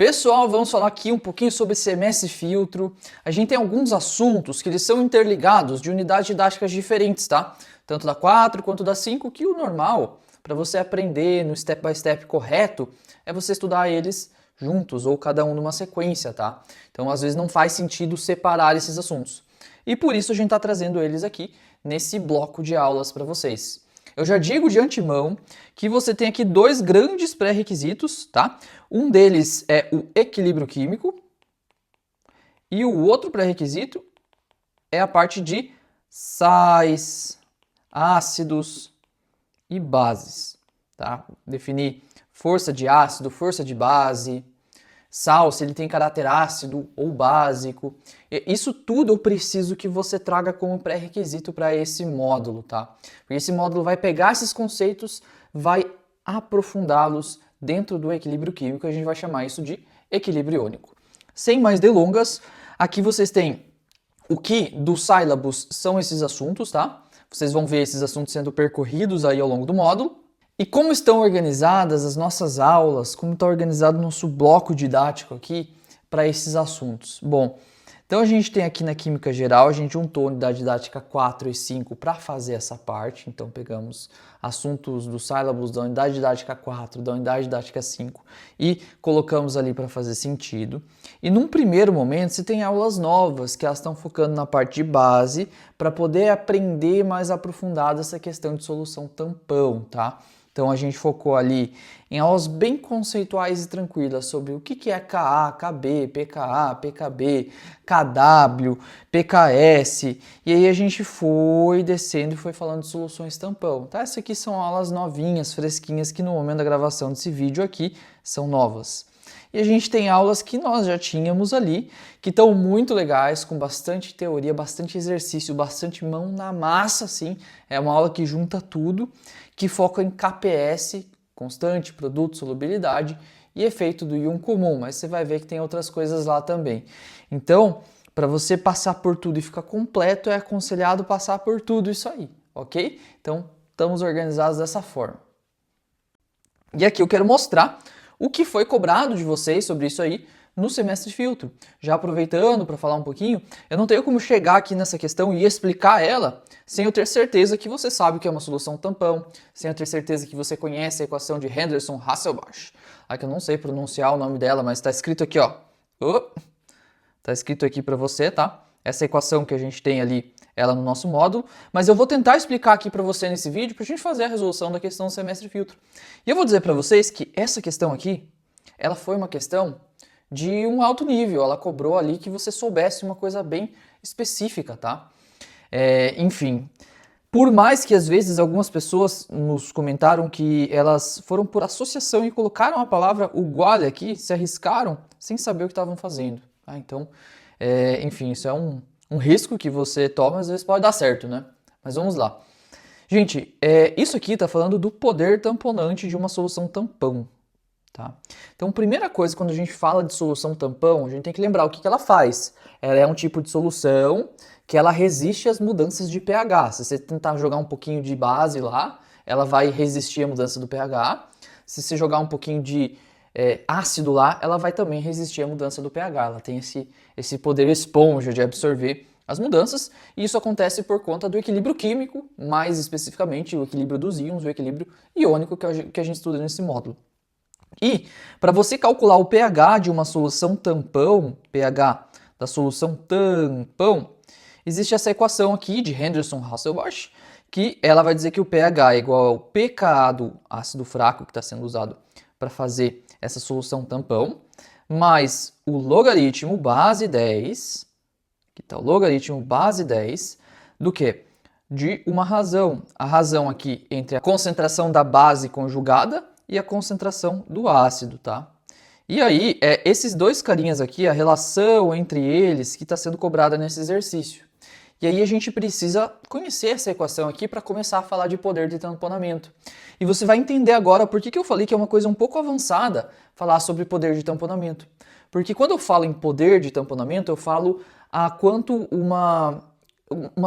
Pessoal, vamos falar aqui um pouquinho sobre CMS filtro. A gente tem alguns assuntos que eles são interligados de unidades didáticas diferentes, tá? Tanto da 4 quanto da 5, que o normal para você aprender no step by step correto é você estudar eles juntos ou cada um numa sequência, tá? Então, às vezes não faz sentido separar esses assuntos. E por isso a gente está trazendo eles aqui nesse bloco de aulas para vocês. Eu já digo de antemão que você tem aqui dois grandes pré-requisitos, tá? Um deles é o equilíbrio químico e o outro pré-requisito é a parte de sais, ácidos e bases, tá? Definir força de ácido, força de base, sal, se ele tem caráter ácido ou básico. Isso tudo eu preciso que você traga como pré-requisito para esse módulo, tá? Porque esse módulo vai pegar esses conceitos, vai aprofundá-los dentro do equilíbrio químico, a gente vai chamar isso de equilíbrio iônico. Sem mais delongas, aqui vocês têm o que do syllabus são esses assuntos, tá? Vocês vão ver esses assuntos sendo percorridos aí ao longo do módulo. E como estão organizadas as nossas aulas, como está organizado o nosso bloco didático aqui para esses assuntos? Bom, então a gente tem aqui na Química Geral, a gente juntou a unidade didática 4 e 5 para fazer essa parte. Então pegamos assuntos do syllabus da unidade didática 4, da unidade didática 5 e colocamos ali para fazer sentido. E num primeiro momento você tem aulas novas que elas estão focando na parte de base para poder aprender mais aprofundado essa questão de solução tampão, tá? Então a gente focou ali em aulas bem conceituais e tranquilas sobre o que é Ka, Kb, pKa, pKb, Kw, pKs, e aí a gente foi descendo e foi falando de soluções tampão. Tá? Essas aqui são aulas novinhas, fresquinhas, que no momento da gravação desse vídeo aqui são novas. E a gente tem aulas que nós já tínhamos ali, que estão muito legais, com bastante teoria, bastante exercício, bastante mão na massa, assim. É uma aula que junta tudo, que foca em KPS, constante, produto, solubilidade, e efeito do íon comum, mas você vai ver que tem outras coisas lá também. Então, para você passar por tudo e ficar completo, é aconselhado passar por tudo isso aí, ok? Então, estamos organizados dessa forma. E aqui eu quero mostrar o que foi cobrado de vocês sobre isso aí no semestre filtro. Já aproveitando para falar um pouquinho, eu não tenho como chegar aqui nessa questão e explicar ela sem eu ter certeza que você sabe o que é uma solução tampão, sem eu ter certeza que você conhece a equação de Henderson-Hasselbalch. Que eu não sei pronunciar o nome dela, mas está escrito aqui, ó. Está escrito aqui para você, tá? Essa equação que a gente tem ali, ela no nosso módulo, mas eu vou tentar explicar aqui para você nesse vídeo para a gente fazer a resolução da questão do semestre filtro. E eu vou dizer para vocês que essa questão aqui, ela foi uma questão de um alto nível, ela cobrou ali que você soubesse uma coisa bem específica, tá? Enfim, por mais que às vezes algumas pessoas nos comentaram que elas foram por associação e colocaram a palavra uguale aqui, se arriscaram sem saber o que estavam fazendo, tá? Então, enfim, isso é um risco que você toma, às vezes pode dar certo, né? Mas vamos lá. Gente, isso aqui está falando do poder tamponante de uma solução tampão. Tá? Então, primeira coisa, quando a gente fala de solução tampão, a gente tem que lembrar o que ela faz. Ela é um tipo de solução que ela resiste às mudanças de pH. Se você tentar jogar um pouquinho de base lá, ela vai resistir à mudança do pH. Se você jogar um pouquinho de ácido lá, ela vai também resistir à mudança do pH. Ela tem esse poder esponja de absorver as mudanças, e isso acontece por conta do equilíbrio químico, mais especificamente o equilíbrio dos íons, o equilíbrio iônico que a gente estuda nesse módulo. E para você calcular o pH de uma solução tampão, pH da solução tampão, existe essa equação aqui de Henderson-Hasselbalch, que ela vai dizer que o pH é igual ao pKa do ácido fraco, que está sendo usado para fazer essa solução tampão, mais o logaritmo base 10, que está o logaritmo base 10, do que? De uma razão. A razão aqui entre a concentração da base conjugada e a concentração do ácido, tá? E aí, esses dois carinhas aqui, a relação entre eles que está sendo cobrada nesse exercício. E aí a gente precisa conhecer essa equação aqui para começar a falar de poder de tamponamento. E você vai entender agora por que eu falei que é uma coisa um pouco avançada falar sobre poder de tamponamento. Porque quando eu falo em poder de tamponamento, eu falo a quanto uma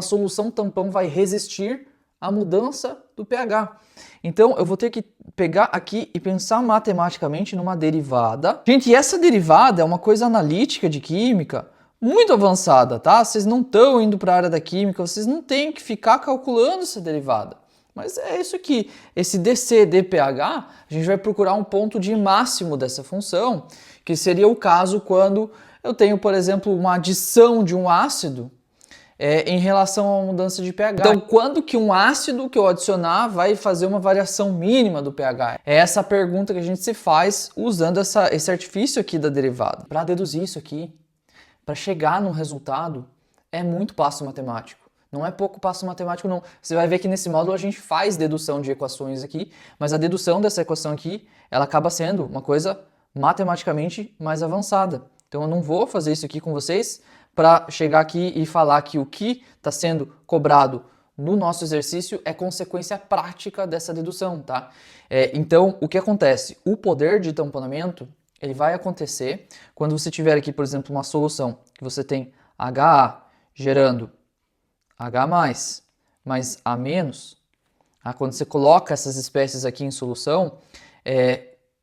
solução tampão vai resistir a mudança do pH. Então, eu vou ter que pegar aqui e pensar matematicamente numa derivada. Gente, e essa derivada é uma coisa analítica de química muito avançada, tá? Vocês não estão indo para a área da química, vocês não têm que ficar calculando essa derivada. Mas é isso aqui, esse dc dpH, a gente vai procurar um ponto de máximo dessa função, que seria o caso quando eu tenho, por exemplo, uma adição de um ácido em relação à mudança de pH. Então, quando que um ácido que eu adicionar vai fazer uma variação mínima do pH? É essa a pergunta que a gente se faz usando esse artifício aqui da derivada. Para deduzir isso aqui, para chegar num resultado, é muito passo matemático. Não é pouco passo matemático, não. Você vai ver que nesse módulo a gente faz dedução de equações aqui, mas a dedução dessa equação aqui, ela acaba sendo uma coisa matematicamente mais avançada. Então eu não vou fazer isso aqui com vocês para chegar aqui e falar que o que está sendo cobrado no nosso exercício é consequência prática dessa dedução, tá? Então, o que acontece? O poder de tamponamento, ele vai acontecer quando você tiver aqui, por exemplo, uma solução que você tem HA gerando H+, mais A-, quando você coloca essas espécies aqui em solução,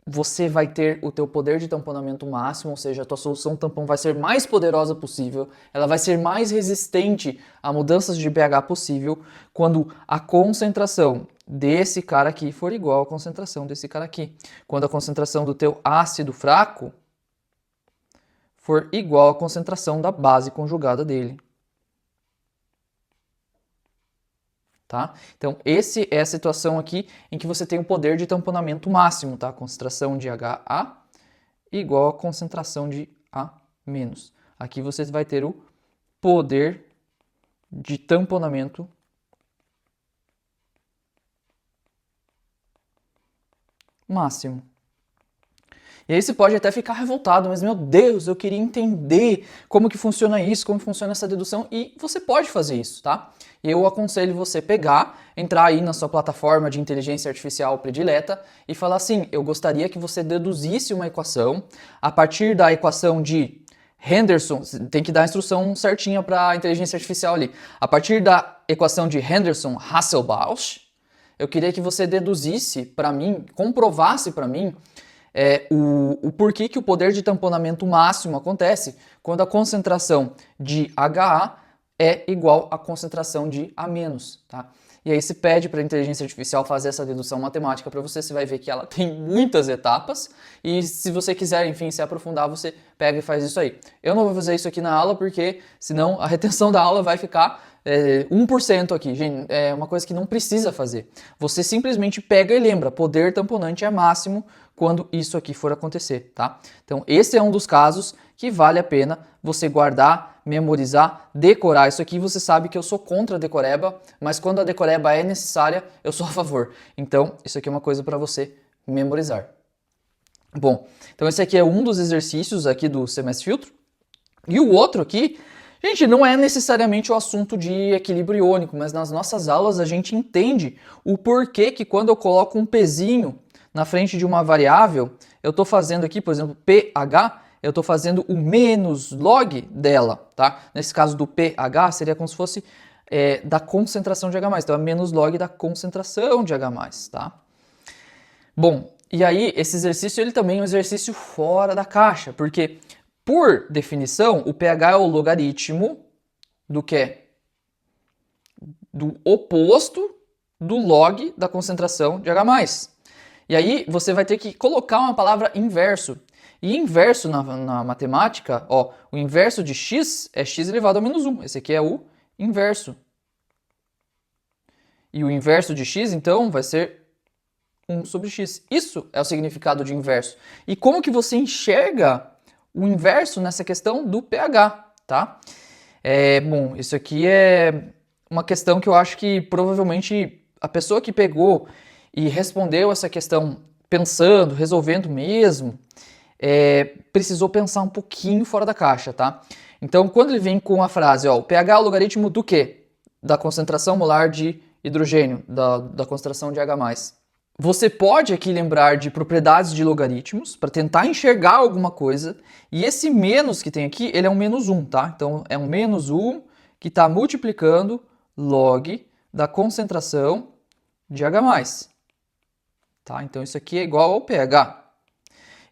você vai ter o teu poder de tamponamento máximo, ou seja, a tua solução tampão vai ser mais poderosa possível, ela vai ser mais resistente a mudanças de pH possível quando a concentração desse cara aqui for igual à concentração desse cara aqui. Quando a concentração do teu ácido fraco for igual à concentração da base conjugada dele. Tá? Então, essa é a situação aqui em que você tem o poder de tamponamento máximo, tá? Concentração de HA igual a concentração de A-. Aqui você vai ter o poder de tamponamento máximo. E aí você pode até ficar revoltado, mas meu Deus, eu queria entender como que funciona isso, como funciona essa dedução, e você pode fazer isso, tá? E eu aconselho você pegar, entrar aí na sua plataforma de inteligência artificial predileta e falar assim, eu gostaria que você deduzisse uma equação a partir da equação de Henderson, tem que dar a instrução certinha para a inteligência artificial ali. A partir da equação de Henderson-Hasselbalch, eu queria que você deduzisse para mim, comprovasse para mim o porquê que o poder de tamponamento máximo acontece quando a concentração de HA é igual à concentração de A-, tá? E aí se pede para a inteligência artificial fazer essa dedução matemática para você, você vai ver que ela tem muitas etapas e se você quiser, enfim, se aprofundar, você pega e faz isso aí. Eu não vou fazer isso aqui na aula porque senão a retenção da aula vai ficar 1% aqui, gente, é uma coisa que não precisa fazer. Você simplesmente pega e lembra, poder tamponante é máximo quando isso aqui for acontecer, tá? Então esse é um dos casos que vale a pena você guardar, memorizar, decorar. Isso aqui você sabe que eu sou contra a decoreba, mas quando a decoreba é necessária, eu sou a favor. Então isso aqui é uma coisa para você memorizar. Bom, então esse aqui é um dos exercícios aqui do semestre filtro. E o outro aqui, gente, não é necessariamente o assunto de equilíbrio iônico, mas nas nossas aulas a gente entende o porquê que quando eu coloco um pezinho na frente de uma variável, eu estou fazendo aqui, por exemplo, pH, eu estou fazendo o menos log dela, tá? Nesse caso do pH seria como se fosse da concentração de H+, então é menos log da concentração de H+, tá? Bom, e aí esse exercício ele também é um exercício fora da caixa, porque por definição o pH é o logaritmo do quê? Do oposto do log da concentração de H+. E aí você vai ter que colocar uma palavra inverso. E inverso na matemática, ó, o inverso de x é x elevado a menos 1. Esse aqui é o inverso. E o inverso de x, então, vai ser 1 sobre x. Isso é o significado de inverso. E como que você enxerga o inverso nessa questão do pH, tá? Bom, isso aqui é uma questão que eu acho que provavelmente a pessoa que pegou e respondeu essa questão pensando, resolvendo mesmo, precisou pensar um pouquinho fora da caixa, tá? Então, quando ele vem com a frase, ó, o pH é o logaritmo do quê? Da concentração molar de hidrogênio, da concentração de H+. Você pode aqui lembrar de propriedades de logaritmos para tentar enxergar alguma coisa, e esse menos que tem aqui, ele é um menos 1, tá? Então, é um menos 1 que está multiplicando log da concentração de H+. Tá? Então isso aqui é igual ao pH.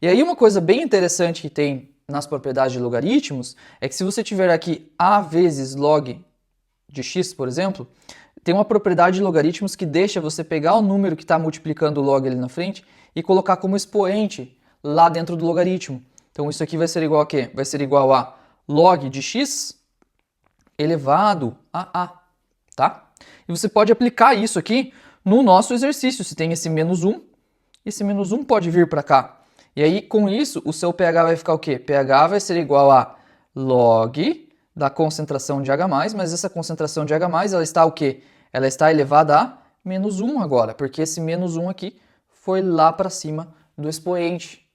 E aí uma coisa bem interessante que tem nas propriedades de logaritmos é que se você tiver aqui A vezes log de x, por exemplo, tem uma propriedade de logaritmos que deixa você pegar o número que está multiplicando o log ali na frente e colocar como expoente lá dentro do logaritmo. Então isso aqui vai ser igual a quê? Vai ser igual a log de x elevado a A, tá? E você pode aplicar isso aqui no nosso exercício. Se tem esse -1, esse -1 pode vir para cá. E aí, com isso, o seu pH vai ficar o quê? pH vai ser igual a log da concentração de H+, mas essa concentração de H+, ela está o quê? Ela está elevada a -1 agora, porque esse -1 aqui foi lá para cima do expoente.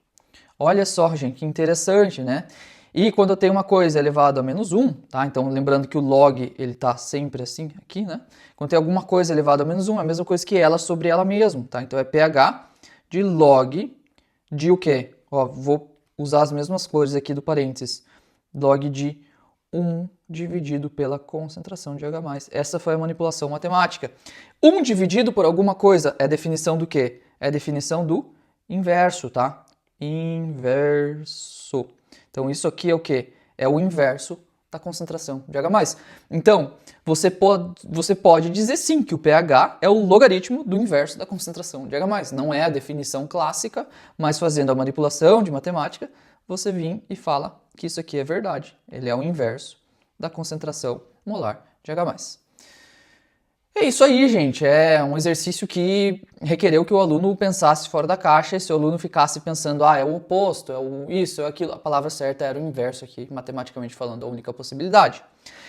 Olha só, gente, que interessante, né? E quando eu tenho uma coisa elevada a -1, tá? Então, lembrando que o log, ele tá sempre assim, aqui, né? Quando tem alguma coisa elevada a -1, é a mesma coisa que ela sobre ela mesma, tá? Então, é pH de log de o quê? Ó, vou usar as mesmas cores aqui do parênteses. Log de 1 dividido pela concentração de H+. Essa foi a manipulação matemática. 1 dividido por alguma coisa é definição do quê? É definição do inverso, tá? Inverso. Então isso aqui é o quê? É o inverso da concentração de H+. Então, você pode dizer sim que o pH é o logaritmo do inverso da concentração de H+. Não é a definição clássica, mas fazendo a manipulação de matemática, você vem e fala que isso aqui é verdade. Ele é o inverso da concentração molar de H+. É isso aí, gente. É um exercício que requereu que o aluno pensasse fora da caixa, e se o aluno ficasse pensando, é o oposto, é o isso, é aquilo, a palavra certa era o inverso aqui, matematicamente falando, a única possibilidade.